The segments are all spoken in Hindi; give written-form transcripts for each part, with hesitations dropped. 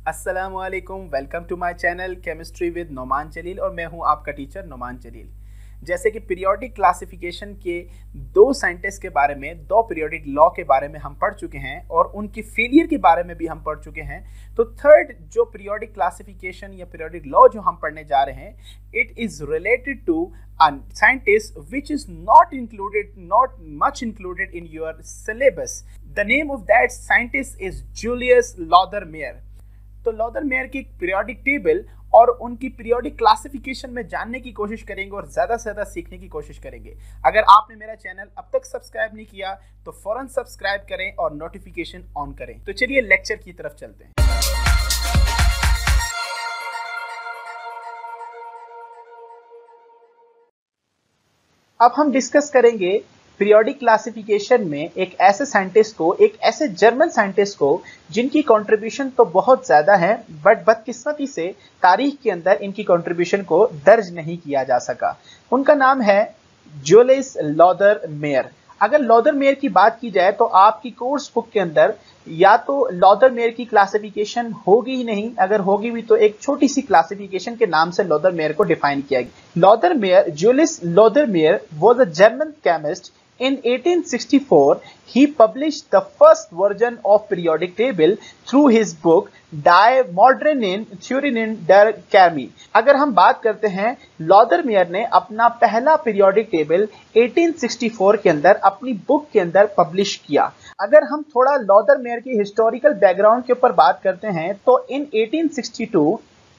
अस्सलामुअलैकुम, welcome to my channel chemistry with Noman Jalil और मैं हूं आपका टीचर नोमान जलील। जैसे कि पीरियोडिक क्लासिफिकेशन के दो साइंटिस्ट के बारे में, दो पीरियोडिक लॉ के बारे में हम पढ़ चुके हैं और उनकी फेलियर के बारे में भी हम पढ़ चुके हैं। तो थर्ड जो पीरियोडिक क्लासिफिकेशन या पीरियोडिक लॉ जो हम पढ़ने जा रहे हैं, it is related to a scientist which is not much included in your syllabus. The name of that scientist is Julius Laudermeier. तो लॉदरमेयर की पीरियोडिक टेबल और उनकी पीरियोडिक क्लासिफिकेशन में जानने की कोशिश करेंगे और ज़्यादा से ज़्यादा सीखने की कोशिश करेंगे। अगर आपने मेरा चैनल अब तक सब्सक्राइब नहीं किया तो फौरन सब्सक्राइब करें और नोटिफिकेशन ऑन करें। तो चलिए लेक्चर की तरफ चलते हैं। अब हम डिस्कस करेंगे पीरियोडिक क्लासिफिकेशन में एक ऐसे साइंटिस्ट को, एक ऐसे जर्मन साइंटिस्ट को जिनकी कंट्रीब्यूशन तो बहुत ज्यादा है, बट बदकिस्मती से तारीख के अंदर इनकी कंट्रीब्यूशन को दर्ज नहीं किया जा सका। उनका नाम है जुलियस लॉदरमेयर। अगर लॉदरमेयर की बात की जाए तो आपकी कोर्स बुक के अंदर या तो लॉदरमेयर की क्लासिफिकेशन होगी ही नहीं, अगर होगी भी तो एक छोटी सी क्लासिफिकेशन के नाम से लॉदरमेयर को डिफाइन किया गया। Lothar Meyer, Julius Lothar Meyer was a German chemist. In 1864, he published the first version of periodic table through his book Die Modernen Theorien der Chemie. अगर हम बात करते हैं, लॉदरमेयर ने अपना पहला पीरियोडिक टेबल 1864 के अंदर अपनी बुक के अंदर पब्लिश किया। अगर हम थोड़ा लॉदरमेयर की हिस्टोरिकल बैकग्राउंड के ऊपर बात करते हैं तो इन 1862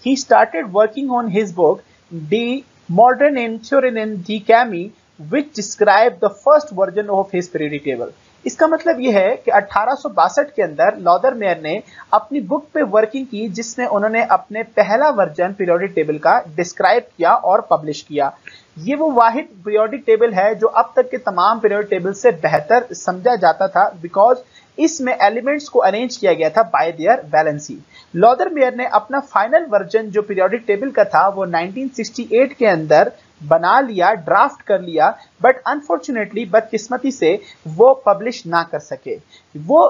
he started working on his book Die Modernen Theorien der Chemie which describe the first version of his periodic table. इसका मतलब यह है कि 1862 के अंदर लॉदरमेयर ने अपनी बुक पे वर्किंग की जिसमें उन्होंने अपने पहला वर्जन पीरियोडिक टेबल का डिस्क्राइब किया और पब्लिश किया। ये वो वाहिद पीरियोडिक टेबल है जो अब तक के तमाम पीरियोडिक टेबल से बेहतर समझा जाता था, बिकॉज इसमें एलिमेंट्स को अरेंज किया गया था बाय देयर वैलेंसी। लॉदरमेयर ने अपना फाइनल वर्जन जो पीरियोडिक टेबल का था वो 1968 के अंदर बना लिया, ड्राफ्ट कर लिया, बट अनफॉर्चुनेटली बदकिस्मती से वो पब्लिश ना कर सके। वो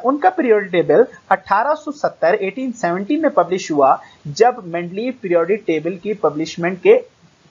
उनका पीरियोडिक टेबल 1870 में पब्लिश हुआ, जब मेंडलीव पीरियोडिक टेबल की पब्लिशमेंट के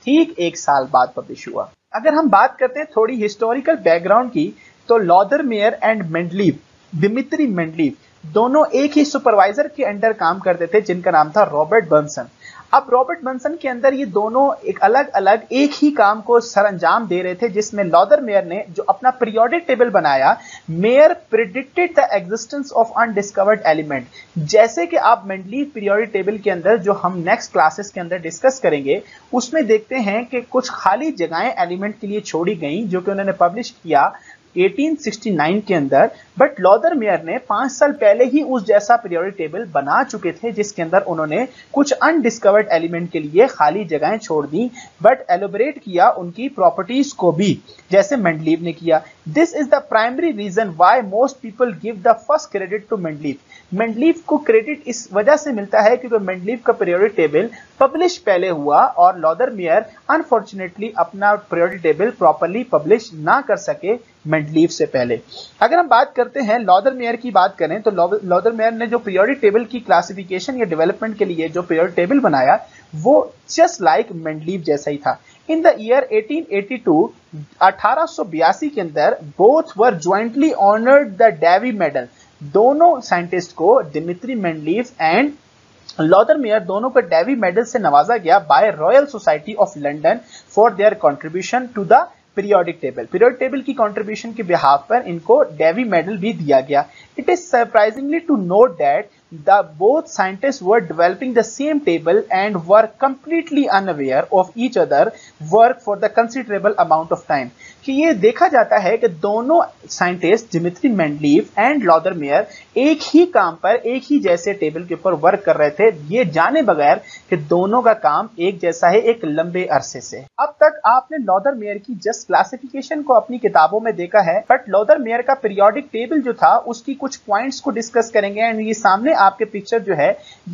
ठीक एक साल बाद पब्लिश हुआ। अगर हम बात करते हैं थोड़ी हिस्टोरिकल बैकग्राउंड की, तो लॉदरमेयर एंड मेंडलीव, दिमित्री मेंडलीव, दोनों एक ही सुपरवाइजर के अंडर काम करते थे जिनका नाम था रॉबर्ट बर्नसन। अब रॉबर्ट बर्नसन के अंदर ये दोनों एक अलग अलग एक ही काम को सरअंजाम दे रहे थे, जिसमें लॉदरमेयर ने जो अपना पीरियोडिक टेबल बनाया, mayor predicted the existence of undiscovered element. जैसे कि आप मेंडलीव पीरियोडिक टेबल के अंदर जो हम नेक्स्ट क्लासेस के अंदर डिस्कस करेंगे उसमें देखते हैं कि कुछ खाली जगहें एलिमेंट के लिए छोड़ी गई जो कि उन्होंने पब्लिश किया 1869 के अंदर, बट लॉदरमेयर ने 5 साल पहले ही उस जैसा पीरियोडिक टेबल बना चुके थे जिसके अंदर उन्होंने कुछ अनडिस्कवर्ड एलिमेंट के लिए खाली जगहें छोड़ दी, बट एलोबरेट किया उनकी प्रॉपर्टीज को भी, जैसे मेंडलीव ने किया। This is the primary reason why most people give the first credit to Mendeleev. Mendeleev को क्रेडिट इस वजह से मिलता है क्योंकि मेंडलीव का पीरियोडिक टेबल पब्लिश पहले हुआ और लॉदरमेयर अनफॉर्चुनेटली अपना पीरियोडिक टेबल प्रॉपर्ली पब्लिश ना कर सके मेंडलीव से पहले। अगर हम बात करते हैं लॉदरमेयर की बात करें तो लॉदरमेयर ने जो पीरियोडिक टेबल की क्लासिफिकेशन या डेवलपमेंट के लिए जो पीरियोडिक टेबल बनाया वो जस्ट लाइक मेंडलीव जैसा ही था। इन द ईयर 1882, 1882 के अंदर both were jointly honoured the Davy medal. दोनों साइंटिस्ट को, दिमित्री मेंडलीव एंड लॉदरमेयर, दोनों को डेवी मेडल से नवाजा गया by Royal Society of London for their contribution to the periodic table. Periodic table की कंट्रीब्यूशन के बिहाफ पर इनको डेवी मेडल भी दिया गया। It is surprisingly to note that the both scientists were developing the same table and were completely unaware of each other work for the considerable amount of time। कि ये देखा जाता है कि दोनों साइंटिस्ट दिमित्री मेंडलीव एंड लॉदरमेयर एक ही काम पर, एक ही जैसे टेबल के ऊपर वर्क कर रहे थे, ये जाने बगैर कि दोनों का काम एक जैसा है एक लंबे अरसे से। अब तक आपने लॉदरमेयर की जस्ट क्लासिफिकेशन को अपनी किताबों में देखा है, बट लॉदरमेयर का पीरियोडिक टेबल जो था उसकी कुछ पॉइंट्स को डिस्कस करेंगे। एंड ये सामने आपके पिक्चर जो है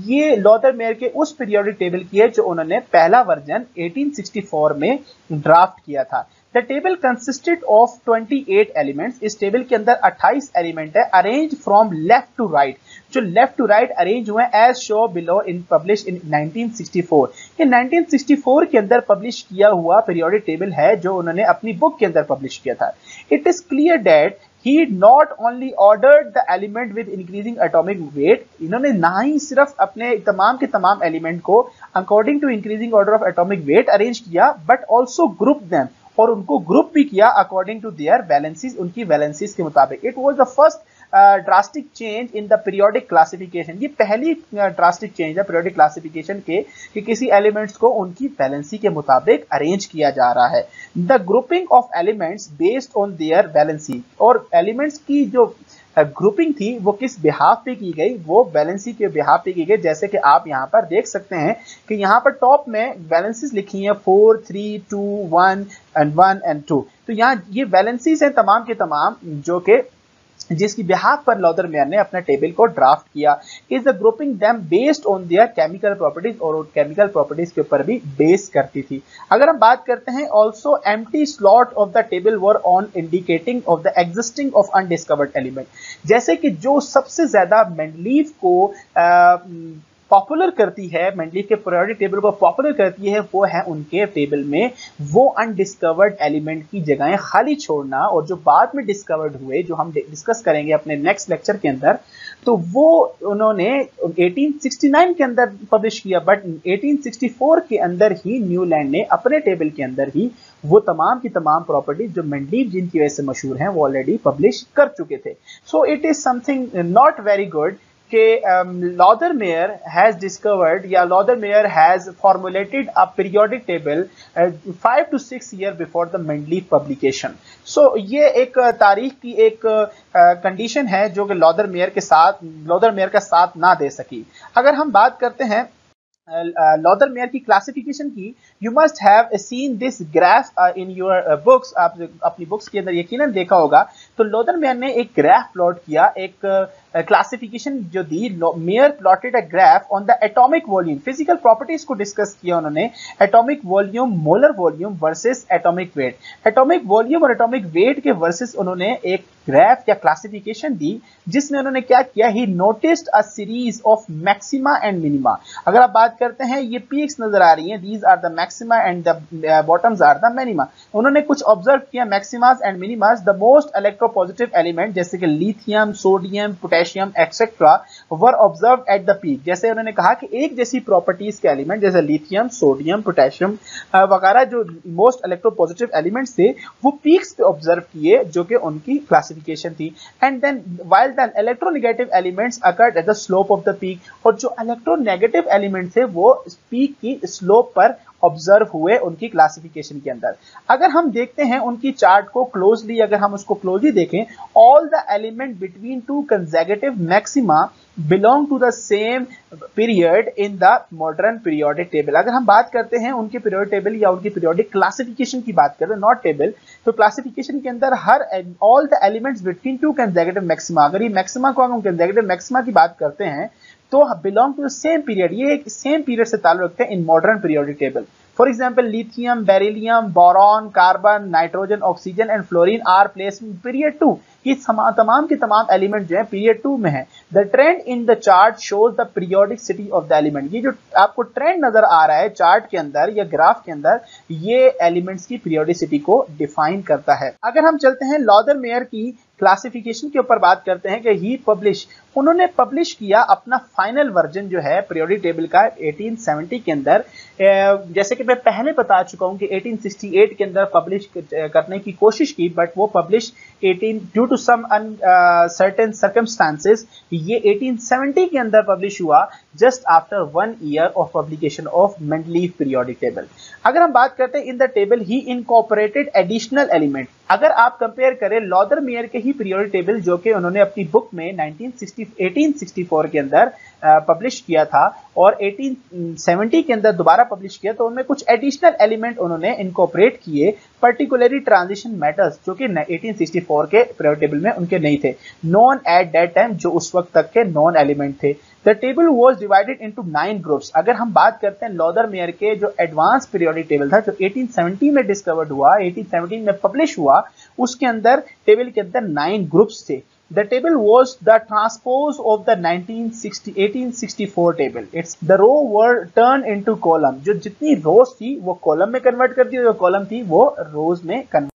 ये लॉदरमेयर के उस पीरियोडिक टेबल की है जो उन्होंने पहला वर्जन 1864 में ड्राफ्ट किया था। The table consisted of 28 elements. इस टेबल के अंदर 28 एलिमेंट है, arrange from left to right, जो लेफ्ट टू राइट अरेंज हुए as show below in publish in 1964। ये 1964 के अंदर पब्लिश किया हुआ पीरियोडिक टेबल है जो उन्होंने अपनी बुक के अंदर पब्लिश किया था। It is clear that he not only ordered the element with increasing atomic weight, इन्होंने ना ही सिर्फ अपने तमाम के तमाम एलिमेंट को according to increasing order of atomic weight arrange किया, बट ऑल्सो ग्रुप देम, और उनको ग्रुप भी किया अकॉर्डिंग टू देयर वैलेंसीज, उनकी वैलेंसीज के मुताबिक। It was the first drastic change in the periodic classification. ये पहली ड्रास्टिक चेंज है पीरियोडिक क्लासिफिकेशन के कि किसी एलिमेंट्स को उनकी वैलेंसी के मुताबिक अरेंज किया जा रहा है। The grouping of elements based on their valency, और एलिमेंट्स की जो ग्रुपिंग थी वो किस बिहाफ पे की गई, वो वैलेंसी के बिहाफ पे की गई। जैसे कि आप यहाँ पर देख सकते हैं कि यहाँ पर टॉप में वैलेंसीज लिखी हैं 4, 3, 2, 1 एंड 2। तो यहाँ ये वैलेंसीज हैं तमाम के तमाम जो कि जिसकी बिहाफ पर लॉदर मेयर ने अपना टेबल को ड्राफ्ट किया। Is the grouping them based on their chemical properties, और केमिकल प्रॉपर्टीज के ऊपर भी बेस करती थी। अगर हम बात करते हैं also empty slot of the table were on indicating of the existing of undiscovered element. जैसे कि जो सबसे ज्यादा मेंडलीव को पॉपुलर करती है, मेंडलीव के पीरियोडिक टेबल को पॉपुलर करती है, वो है उनके टेबल में वो अनडिस्कवर्ड एलिमेंट की जगहें खाली छोड़ना, और जो बाद में डिस्कवर्ड हुए जो हम डिस्कस करेंगे अपने नेक्स्ट लेक्चर के अंदर, तो वो उन्होंने 1869 के अंदर पब्लिश किया, बट 1864 के अंदर ही न्यूलैंड ने अपने टेबल के अंदर ही वो तमाम की तमाम प्रॉपर्टीज जो मेंडलीव जिनकी वजह से मशहूर हैं वो ऑलरेडी पब्लिश कर चुके थे। So it is something not very good कि लॉदर मेयर हैज डिस्कवर्ड या Lothar Meyer has formulated a periodic table 5 to 6 year before the Mendeleev publication. So ये एक तारीख की एक कंडीशन है जो कि लॉदर मेयर का साथ ना दे सकी। अगर हम बात करते हैं लॉदर मेयर की क्लासिफिकेशन की, you must have seen this graph in your books, आप अपनी बुक्स के अंदर यकीनन देखा होगा। तो लॉदर मेयर ने एक ग्राफ प्लॉट किया, एक क्लासिफिकेशन जो दी। Meyer plotted a graph on the atomic volume, physical properties को डिस्कस किया उन्होंने, atomic volume, molar volume versus atomic weight. Atomic volume और एटॉमिक वेट के वर्सेस उन्होंने एक ग्राफ या क्लासिफिकेशन दी, जिसमें उन्होंने क्या किया, ही noticed a series of maxima and minima. अगर आप बात करते हैं ये पीक्स नजर आ रही हैं, these are the maxima and the bottoms are the minima. उन्होंने कुछ ऑब्जर्व किया maximas and minimas. The most electropositive element जैसे कि lithium, sodium, potassium etcetera were observe at the peak. जैसे उन्होंने कहा कि एक जैसी प्रॉपर्टीज के एलिमेंट जैसे लिथियम, सोडियम, पोटेशियम वगैरह जो मोस्ट इलेक्ट्रोपॉजिटिव एलिमेंट्स थे वो पीक्स पे ऑब्जर्व किए, जो कि उनकी क्लासिफिकेशन थी। And then while the electronegative elements occur at the slope of the peak, और जो इलेक्ट्रोनेगेटिव एलिमेंट थे वो पीक की स्लोप पर ऑब्जर्व हुए उनकी क्लासिफिकेशन के अंदर। अगर हम देखते हैं उनकी चार्ट को क्लोजली, अगर हम उसको क्लोजली देखें, all the element between two consecutive maxima belong to the same period in the modern periodic table. अगर हम बात करते हैं उनके पीरियोडिक टेबल या उनकी पीरियोडिक क्लासिफिकेशन की बात करें, नॉट टेबल, तो क्लासिफिकेशन के अंदर हर all the elements between two consecutive maxima, अगर ये मैक्सिमा को हम कंसेक्यूटिव मैक्सिमा की बात करते हैं तो belong to the same period, ये एक सेम पीरियड से ताल्लुक रखते हैं in modern periodic table. For example lithium, beryllium, boron, carbon, nitrogen, oxygen and fluorine are placed in period 2। ये तमाम के तमाम एलिमेंट जो है पीरियड 2 में है। The trend in the chart shows the periodicity of the element. ये जो आपको ट्रेंड नजर आ रहा है चार्ट के अंदर या ग्राफ के अंदर, ये एलिमेंट्स की पीरियोडिसिटी को डिफाइन करता है। अगर हम चलते हैं लॉदर मेयर की क्लासिफिकेशन के ऊपर बात करते हैं कि ही पब्लिश, उन्होंने पब्लिश किया अपना फाइनल वर्जन जो है पीरियोडिक टेबल का 1870 के अंदर। जैसे कि मैं पहले बता चुका हूं कि 1868 के अंदर पब्लिश करने की कोशिश की, बट वो publish due to some certain circumstances ये 1870 के अंदर पब्लिश हुआ, just after 1 year of publication of Mendeleev periodic table. अगर हम बात करते हैं इन द टेबल ही इनकॉर्पोरेटेड एडिशनल एलिमेंट। अगर आप कंपेयर करें लॉदर मेयर के ही पीरियोडिक टेबल जो कि उन्होंने अपनी बुक में 1964 1864 के अंदर पब्लिश किया था और 1870 के अंदर दोबारा पब्लिश किया, तो उनमें कुछ एडिशनल एलिमेंट उन्होंने इनकॉर्पोरेट किए, पर्टिकुलरली ट्रांजिशन मेटल्स जो कि 1864 के पीरियोडिक टेबल में उनके नहीं थे, नॉन एट दैट टाइम, जो उस वक्त तक के नॉन एलिमेंट थे। The table was divided into 9 groups. अगर हम बात करते हैं लॉदर मेयर के जो एडवांस पीरियोडिक टेबल था जो 1870 में डिस्कवर्ड हुआ, 1817 में पब्लिश हुआ, उसके अंदर टेबल के अंदर 9 ग्रुप्स थे। The table was the transpose of the 1864 table. It's the row were turned into column. जो जितनी रोज थी वो कॉलम में कन्वर्ट कर दी, जो कॉलम थी वो रोज में कन्वर्ट